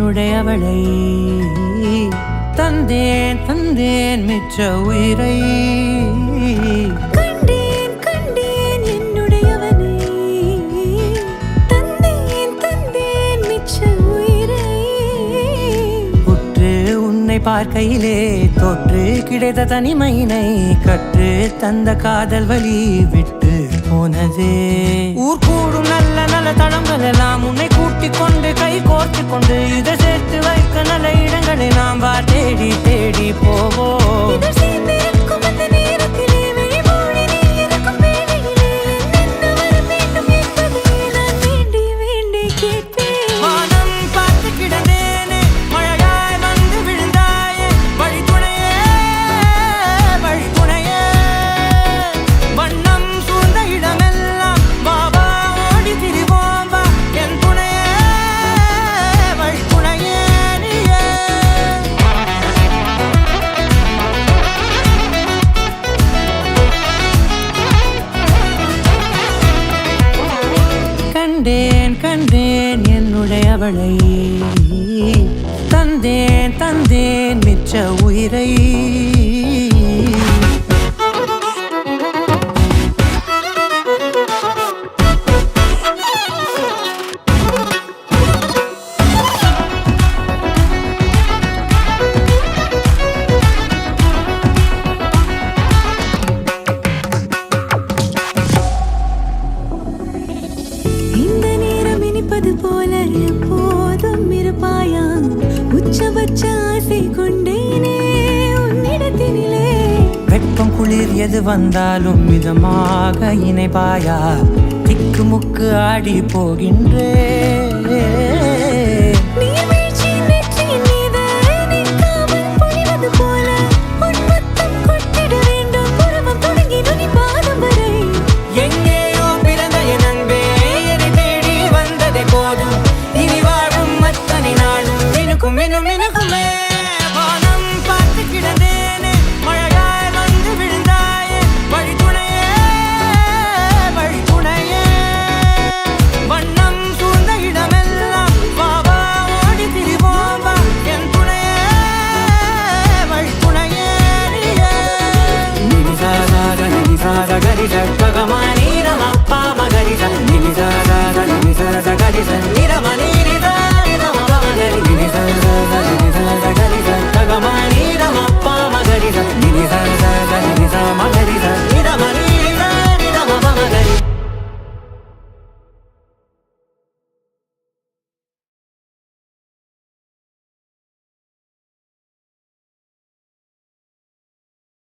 என்னுடையவளை தந்தேன் தந்தேன் மிச்ச உயிரை கண்டேன் கண்டேன் என்னுடையவனை தந்தேன் தந்தேன் மிச்ச உயிரை உற்று உன்னை பார்க்கையிலே தொற்று கிடைத்த தனிமையினை கற்று தந்த காதல் வழி விட்டு போனதே ஊர் கூடும் நல்ல நல்ல தளங்கள் எல்லாம் உன்னை கூட்டிக் கொண்டு கை கோர்த்து கொண்டு இதை சேர்த்து வைக்க நல்ல இடங்களை நாம் வா தேடி தேடி போவோம் இதழ் சேர்ந்திருக்கும் அந்த நேரத்திலே விழிமூடி நீ இருக்கும் வேளையிலே என்னென்ன வர வேண்டும் என்பதை நான் வேண்டி வேண்டி கேட்பேன் வானம் பார்த்து கிடந்தேனே மழையாய் வந்து விழுந்தாயே வழித்துணையே வழித்துணையே வண்ணம் சூழ்ந்த இடமெல்லாம் பாபா ஓடி திரிவோம் வா என் துணையே வழித்துணையே நீயே கண்டேன் கண்டேன் என்னுடையவளை தந்தேன் தந்தேன் மிச்ச உயிரை இந்த நேரம் இனிப்பது போல எப்போதும் இருப்பாயா உச்சபட்ச ஆசை கொண்டேனே உன்னிடத்தினிலே வெப்பம் குளிர் எது வந்தாலும் மிதமாக இணைப்பாயா திக்கு முக்கு ஆடி போகின்றே